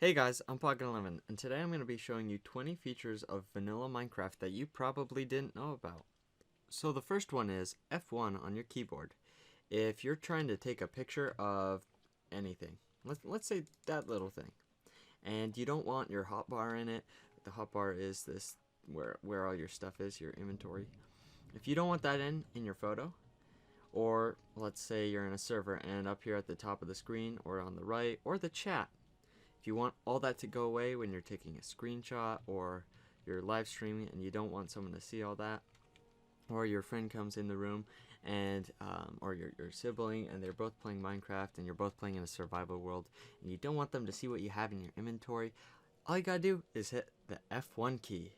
Hey guys, I'm Pocket11, and today I'm going to be showing you 20 features of vanilla Minecraft that you probably didn't know about. So the first one is F1 on your keyboard. If you're trying to take a picture of anything, let's say that little thing, and you don't want your hotbar in it. The hotbar is this where all your stuff is, your inventory. If you don't want that in your photo, or let's say you're in a server and up here at the top of the screen or on the right or the chat, if you want all that to go away when you're taking a screenshot or you're live streaming and you don't want someone to see all that, or your friend comes in the room and or your sibling and they're both playing Minecraft and you're both playing in a survival world and you don't want them to see what you have in your inventory, all you gotta do is hit the F1 key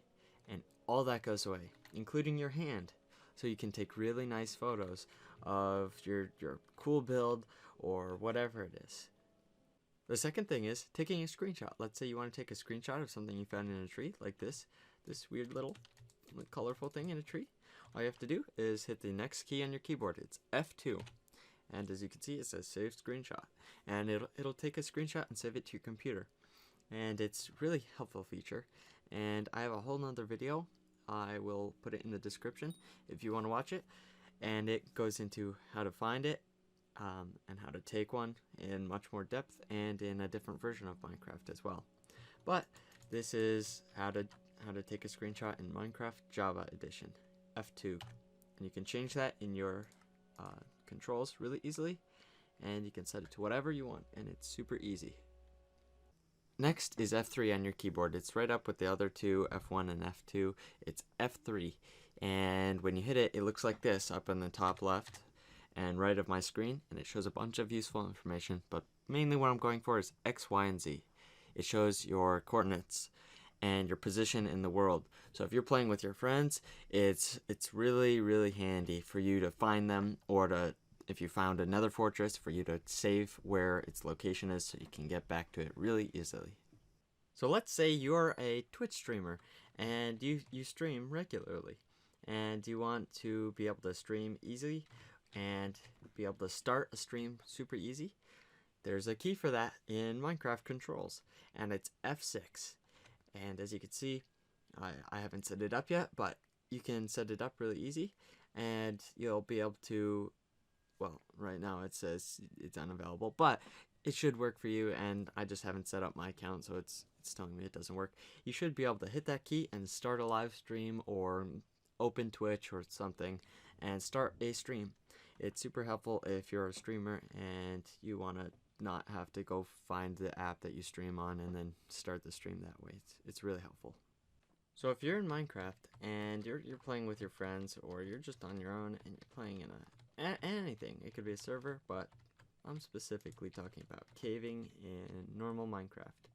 and all that goes away, including your hand. So you can take really nice photos of your cool build or whatever it is. The second thing is taking a screenshot. Let's say you want to take a screenshot of something you found in a tree, like this weird little colorful thing in a tree. All you have to do is hit the next key on your keyboard. It's F2. And as you can see, it says save screenshot. And it'll take a screenshot and save it to your computer. And it's really helpful feature. And I have a whole nother video. I will put it in the description if you want to watch it. And it goes into how to find it, and how to take one in much more depth and in a different version of Minecraft as well. But this is how to take a screenshot in Minecraft Java Edition, F2, and you can change that in your controls really easily, and you can set it to whatever you want, and it's super easy. Next is F3 on your keyboard. It's right up with the other two, F1 and F2. It's F3, and when you hit it, it looks like this up in the top left and right of my screen, and it shows a bunch of useful information, but mainly what I'm going for is X, Y, and Z. It shows your coordinates and your position in the world. So if you're playing with your friends, it's really handy for you to find them, or to, if you found another fortress, for you to save where its location is so you can get back to it really easily. So let's say you're a Twitch streamer and you stream regularly and you want to be able to stream easily and be able to start a stream super easy. There's a key for that in Minecraft controls, and it's F6. And as you can see, I haven't set it up yet, but you can set it up really easy, and you'll be able to, well, right now it says it's unavailable, but it should work for you, and I just haven't set up my account, so it's telling me it doesn't work. You should be able to hit that key and start a live stream or open Twitch or something and start a stream. It's super helpful if you're a streamer and you want to not have to go find the app that you stream on and then start the stream that way. It's really helpful. So if you're in Minecraft and you're playing with your friends, or you're just on your own and you're playing in anything, it could be a server, but I'm specifically talking about caving in normal Minecraft.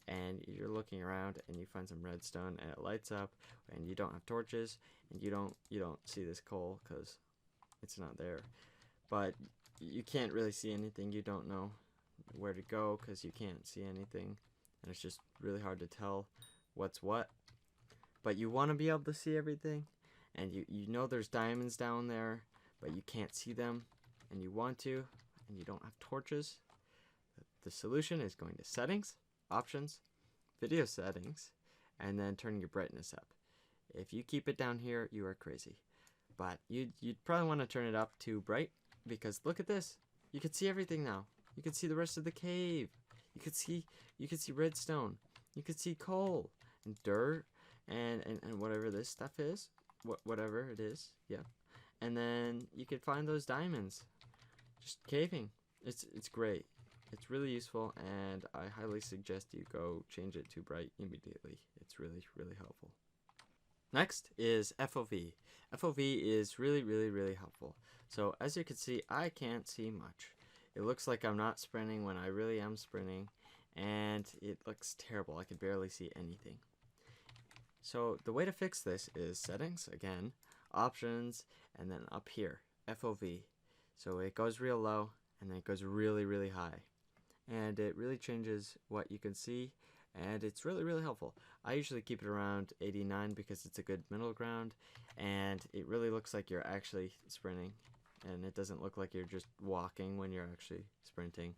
And you're looking around and you find some redstone and it lights up, and you don't have torches and you don't see this coal because it's not there, but you can't really see anything. You don't know where to go because you can't see anything, and it's just really hard to tell what's what, but you want to be able to see everything, and you know there's diamonds down there, but you can't see them, and you want to, and you don't have torches. The solution is going to settings, options, video settings, and then turning your brightness up. If you keep it down here, you are crazy. But you'd probably want to turn it up to bright, because look at this. You can see everything now. You can see the rest of the cave. You can see redstone. You can see coal and dirt and whatever this stuff is. Whatever it is. Yeah. And then you can find those diamonds. Just caving. It's great. It's really useful, and I highly suggest you go change it to bright immediately. It's really helpful. Next is FOV. FOV is really helpful. So as you can see, I can't see much. It looks like I'm not sprinting when I really am sprinting, and it looks terrible. I can barely see anything. So the way to fix this is settings, again, options, and then up here, FOV. So it goes real low, and then it goes really high. And it really changes what you can see, and it's really helpful. I usually keep it around 89 because it's a good middle ground, and it really looks like you're actually sprinting, and it doesn't look like you're just walking when you're actually sprinting.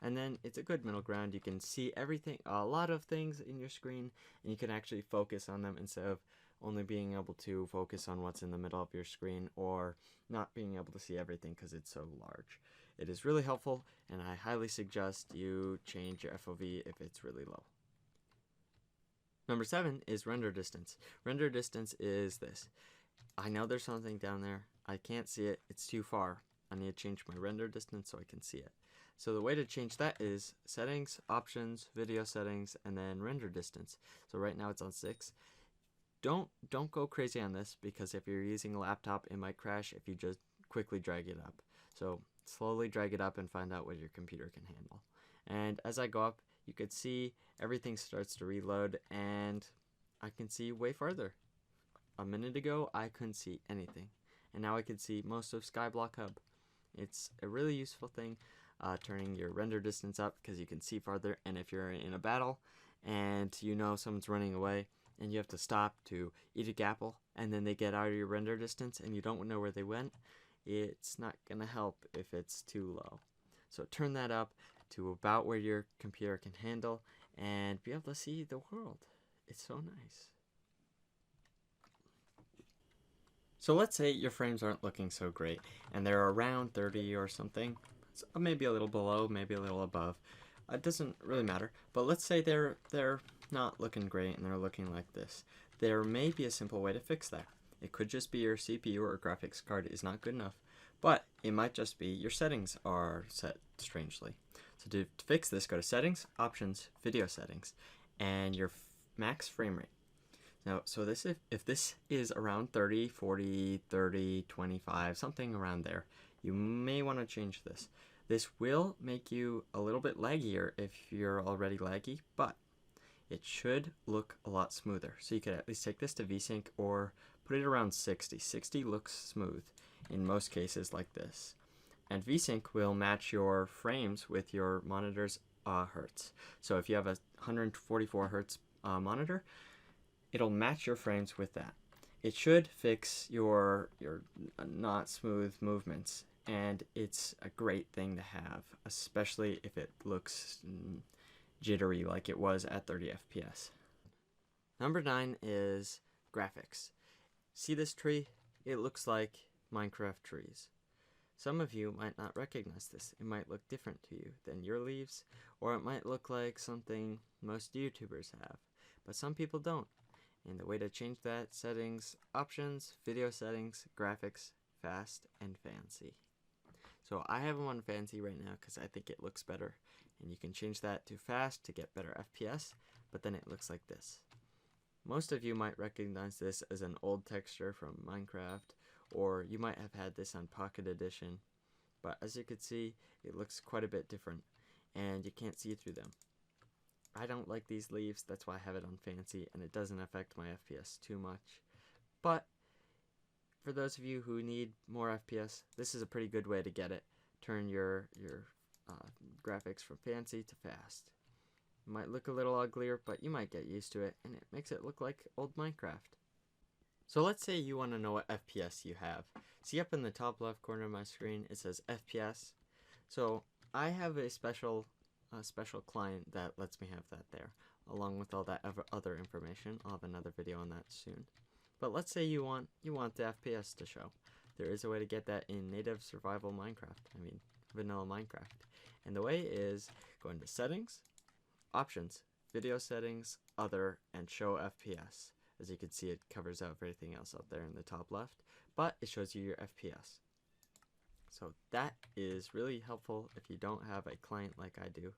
And then it's a good middle ground. You can see everything, a lot of things in your screen, and you can actually focus on them instead of only being able to focus on what's in the middle of your screen or not being able to see everything because it's so large. It is really helpful, and I highly suggest you change your FOV if it's really low. Number 7 is render distance. Render distance is this. I know there's something down there. I can't see it. It's too far. I need to change my render distance so I can see it. So the way to change that is settings, options, video settings, and then render distance. So right now it's on 6. Don't go crazy on this, because if you're using a laptop, it might crash if you just quickly drag it up. So slowly drag it up and find out what your computer can handle. And as I go up, you could see everything starts to reload, and I can see way farther. A minute ago, I couldn't see anything, and now I can see most of Skyblock Hub. It's a really useful thing, turning your render distance up, because you can see farther. And if you're in a battle and you know someone's running away and you have to stop to eat a gapple, and then they get out of your render distance and you don't know where they went, it's not gonna help if it's too low. So turn that up to about where your computer can handle and be able to see the world. It's so nice. So let's say your frames aren't looking so great and they're around 30 or something, so maybe a little below, maybe a little above. It doesn't really matter, but let's say they're not looking great and they're looking like this. There may be a simple way to fix that. It could just be your CPU or graphics card is not good enough, but it might just be your settings are set strangely. So to fix this, go to Settings, Options, Video Settings, and your max frame rate. Now, so this if this is around 30, 40, 30, 25, something around there, you may want to change this. This will make you a little bit laggier if you're already laggy, but it should look a lot smoother. So you could at least take this to VSync or put it around 60. 60 looks smooth in most cases like this. And VSync will match your frames with your monitor's hertz. So if you have a 144 hertz monitor, it'll match your frames with that. It should fix your not smooth movements, and it's a great thing to have, especially if it looks jittery like it was at 30 FPS. Number 9 is graphics. See this tree? It looks like Minecraft trees. Some of you might not recognize this. It might look different to you than your leaves, or it might look like something most YouTubers have, but some people don't. And the way to change that, settings, options, video settings, graphics, fast, and fancy. So I have them on fancy right now because I think it looks better. And you can change that to fast to get better FPS, but then it looks like this. Most of you might recognize this as an old texture from Minecraft, or you might have had this on Pocket Edition. But as you can see, it looks quite a bit different, and you can't see through them. I don't like these leaves, that's why I have it on fancy, and it doesn't affect my FPS too much. But for those of you who need more FPS, this is a pretty good way to get it. Turn your graphics from fancy to fast. It might look a little uglier, but you might get used to it, and it makes it look like old Minecraft. So let's say you want to know what FPS you have. See up in the top left corner of my screen, it says FPS. So I have a special client that lets me have that there, along with all that other information. I'll have another video on that soon. But let's say you want the FPS to show. There is a way to get that in native survival Minecraft. I mean, vanilla Minecraft. And the way is go into Settings, Options, Video Settings, Other, and Show FPS. As you can see, it covers out everything else out there in the top left, but it shows you your FPS. So that is really helpful if you don't have a client like I do.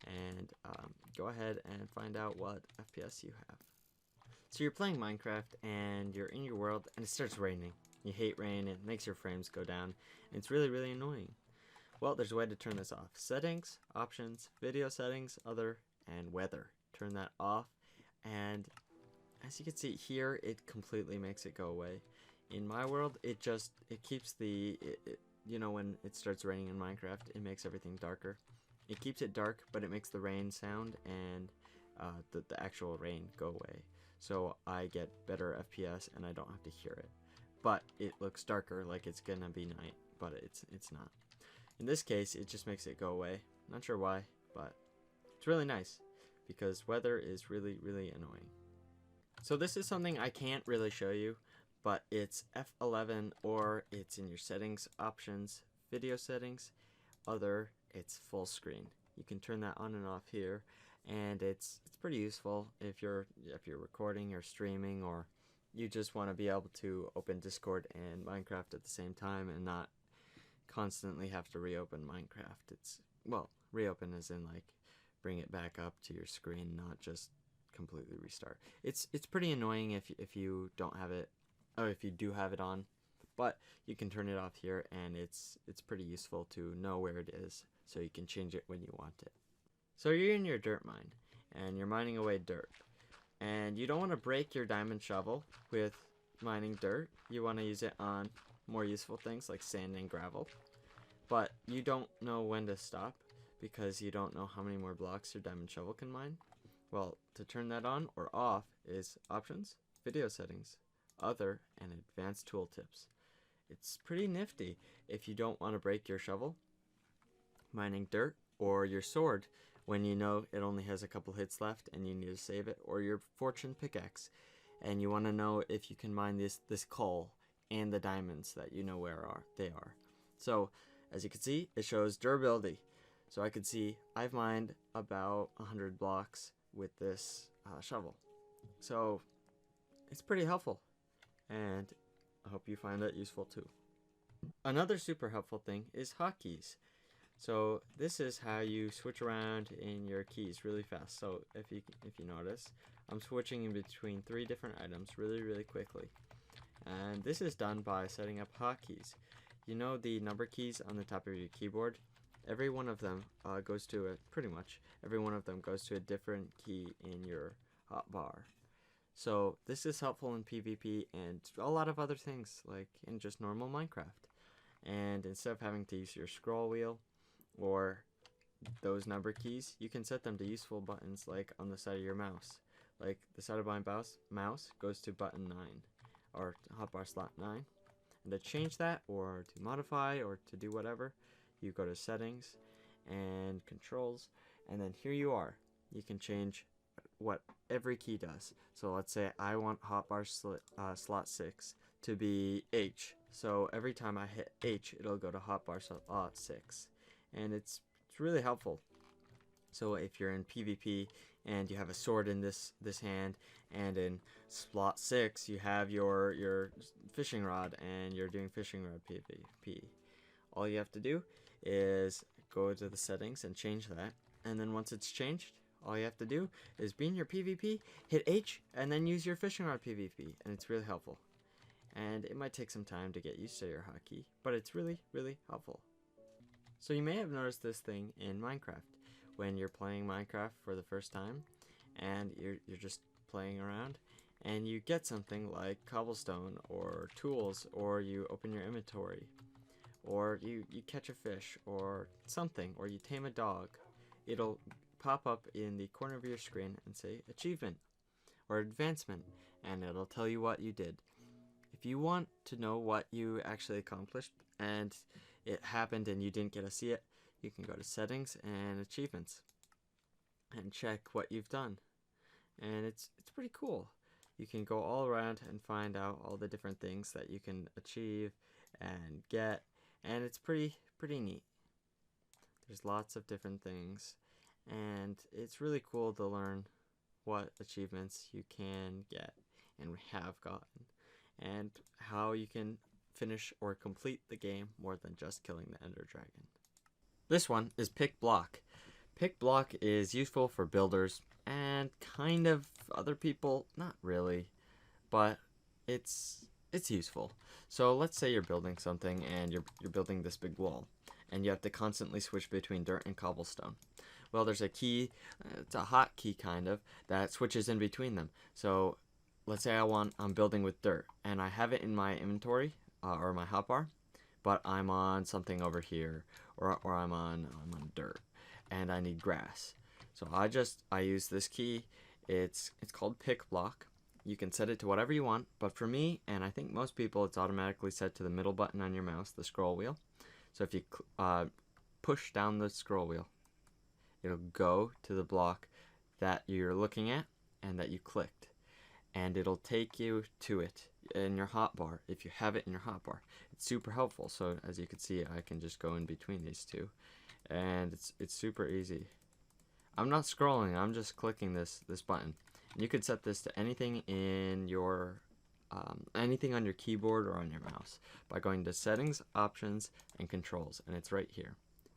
And go ahead and find out what FPS you have. So you're playing Minecraft and you're in your world and it starts raining. You hate rain, it makes your frames go down, and it's really, really annoying. Well, there's a way to turn this off. Settings, Options, Video Settings, Other, and Weather. Turn that off, and as you can see here, it completely makes it go away. In my world, it keeps you know, when it starts raining in Minecraft, it makes everything darker. It keeps it dark, but it makes the rain sound and the actual rain go away. So I get better FPS and I don't have to hear it. But it looks darker, like it's gonna be night, but it's not. In this case, it just makes it go away. Not sure why, but it's really nice because weather is really, really annoying. So this is something I can't really show you, but it's F11 or it's in your settings options, video settings, other, it's full screen. You can turn that on and off here, and it's pretty useful if you're recording or streaming, or you just want to be able to open Discord and Minecraft at the same time and not constantly have to reopen Minecraft. It's, well, reopen as in like bring it back up to your screen, not just completely restart. It's pretty annoying if you don't have it, or if you do have it on, but you can turn it off here, and it's pretty useful to know where it is so you can change it when you want it. So you're in your dirt mine and you're mining away dirt, and you don't want to break your diamond shovel with mining dirt. You want to use it on more useful things like sand and gravel, but you don't know when to stop because you don't know how many more blocks your diamond shovel can mine. Well, to turn that on or off is options, video settings, other, and advanced tooltips. It's pretty nifty if you don't want to break your shovel mining dirt, or your sword when you know it only has a couple hits left and you need to save it, or your fortune pickaxe and you want to know if you can mine this coal and the diamonds that you know where they are. So as you can see, it shows durability. So I could see I've mined about 100 blocks with this shovel. So it's pretty helpful, and I hope you find that useful too. Another super helpful thing is hotkeys. So this is how you switch around in your keys really fast. So if you notice, I'm switching in between 3 different items really quickly. And this is done by setting up hotkeys. You know the number keys on the top of your keyboard? Every one of them goes to pretty much every one of them goes to a different key in your hotbar. So this is helpful in PvP and a lot of other things, like in just normal Minecraft. And instead of having to use your scroll wheel or those number keys, you can set them to useful buttons like on the side of your mouse. Like the side of my mouse goes to button 9 or hotbar slot 9. And to change that, or to modify, or to do whatever, you go to settings and controls, and then here you are. You can change what every key does. So let's say I want hotbar slot 6 to be H. So every time I hit H, it'll go to hotbar slot 6. And it's really helpful. So if you're in PvP and you have a sword in this hand, and in slot 6 you have your fishing rod and you're doing fishing rod PvP, all you have to do is go to the settings and change that, and then once it's changed, all you have to do is be in your PvP, hit H, and then use your fishing rod PvP, and it's really helpful. And it might take some time to get used to your hotkey, but it's really helpful. So you may have noticed this thing in Minecraft. When you're playing Minecraft for the first time and you're just playing around and you get something like cobblestone or tools, or you open your inventory, or you catch a fish or something, or you tame a dog, it'll pop up in the corner of your screen and say achievement or advancement, and it'll tell you what you did. If you want to know what you actually accomplished and it happened and you didn't get to see it, you can go to settings and achievements and check what you've done, and it's pretty cool. You can go all around and find out all the different things that you can achieve and get, and it's pretty neat. There's lots of different things, and it's really cool to learn what achievements you can get and have gotten, and how you can finish or complete the game more than just killing the Ender Dragon. This one is Pick Block. Pick Block is useful for builders and kind of other people, not really, but it's useful. So let's say you're building something and you're building this big wall, and you have to constantly switch between dirt and cobblestone. Well, there's a key, it's a hotkey kind of, that switches in between them. So let's say I'm building with dirt and I have it in my inventory or my hotbar, but I'm on something over here, or I'm on dirt, and I need grass. So I use this key. It's called Pick Block. You can set it to whatever you want, but for me, and I think most people, it's automatically set to the middle button on your mouse, the scroll wheel. So if you push down the scroll wheel, it'll go to the block that you're looking at and that you clicked, and it'll take you to it in your hotbar if you have it in your hotbar. It's super helpful. So as you can see, I can just go in between these two, and it's super easy. I'm not scrolling, I'm just clicking this button. And you could set this to anything in your anything on your keyboard or on your mouse by going to Settings, Options, and Controls, and it's right here.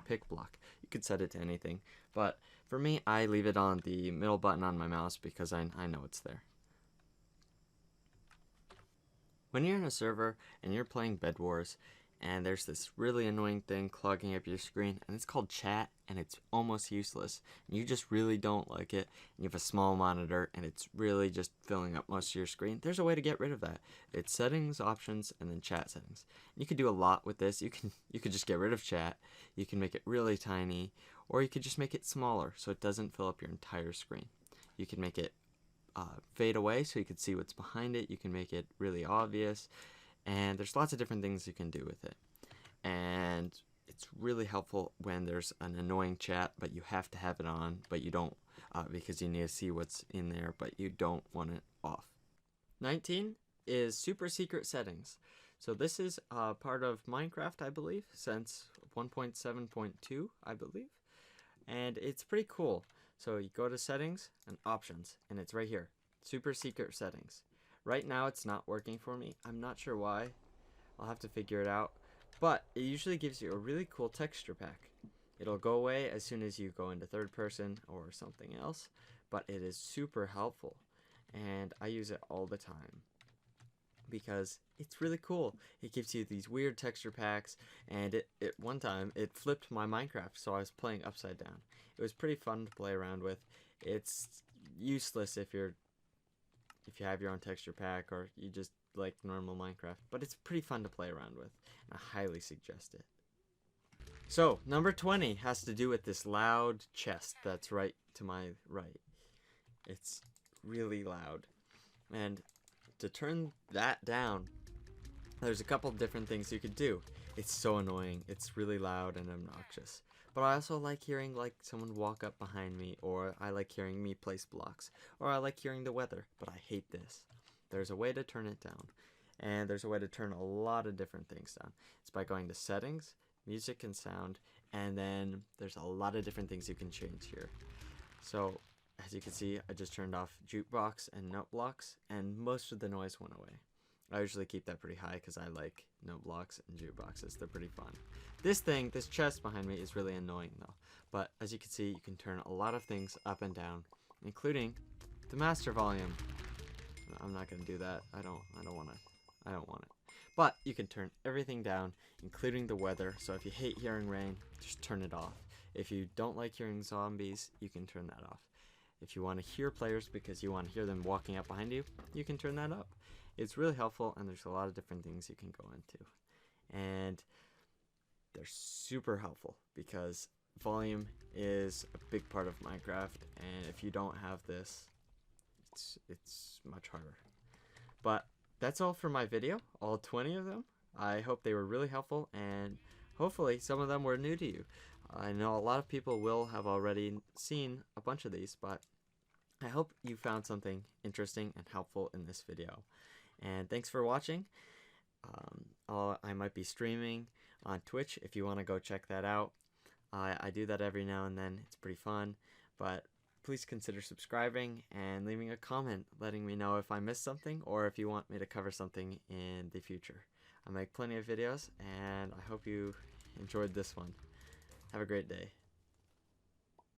Pick block. You could set it to anything, but for me, I leave it on the middle button on my mouse because I know it's there. When you're in a server and you're playing Bed Wars, and there's this really annoying thing clogging up your screen, and it's called chat, and it's almost useless, and you just really don't like it, and you have a small monitor, and it's really just filling up most of your screen, there's a way to get rid of that. It's Settings, Options, and then Chat Settings. And you can do a lot with this. You could just get rid of chat, you can make it really tiny, or you could just make it smaller so it doesn't fill up your entire screen. You can make it fade away so you can see what's behind it. You can make it really obvious, and there's lots of different things you can do with it. And it's really helpful when there's an annoying chat but you have to have it on, but you don't, because you need to see what's in there, but you don't want it off. 19 is super secret settings. So this is part of Minecraft, I believe, since 1.7.2, I believe, and it's pretty cool. So you go to Settings and Options, and it's right here, super secret settings. Right now it's not working for me. I'm not sure why. I'll have to figure it out. But it usually gives you a really cool texture pack. It'll go away as soon as you go into third person or something else, but it is super helpful, and I use it all the time because it's really cool. It gives you these weird texture packs, and it one time it flipped my Minecraft, so I was playing upside down. It was pretty fun to play around with. It's useless if you have your own texture pack or you just like normal Minecraft, but it's pretty fun to play around with, and I highly suggest it. So number 20 has to do with this loud chest that's right to my right. It's really loud, and to turn that down, there's a couple different things you could do. It's so annoying. It's really loud and obnoxious. But I also like hearing like someone walk up behind me, or I like hearing me place blocks, or I like hearing the weather, but I hate this. There's a way to turn it down, and there's a way to turn a lot of different things down. It's by going to Settings, Music and Sound, and then there's a lot of different things you can change here. So as you can see, I just turned off jukebox and note blocks, and most of the noise went away. I usually keep that pretty high because I like note blocks and jukeboxes. They're pretty fun. This chest behind me is really annoying though. But as you can see, you can turn a lot of things up and down, including the master volume. I'm not gonna do that. I don't want it. But you can turn everything down, including the weather. So if you hate hearing rain, just turn it off. If you don't like hearing zombies, you can turn that off. If you want to hear players because you want to hear them walking up behind you, you can turn that up. It's really helpful, and there's a lot of different things you can go into. And they're super helpful because volume is a big part of Minecraft, and if you don't have this, it's much harder. But that's all for my video, all 20 of them. I hope they were really helpful, and hopefully some of them were new to you. I know a lot of people will have already seen a bunch of these, but I hope you found something interesting and helpful in this video. And thanks for watching. I might be streaming on Twitch if you want to go check that out. I do that every now and then. It's pretty fun, but please consider subscribing and leaving a comment letting me know if I missed something or if you want me to cover something in the future. I make plenty of videos, and I hope you enjoyed this one. Have a great day.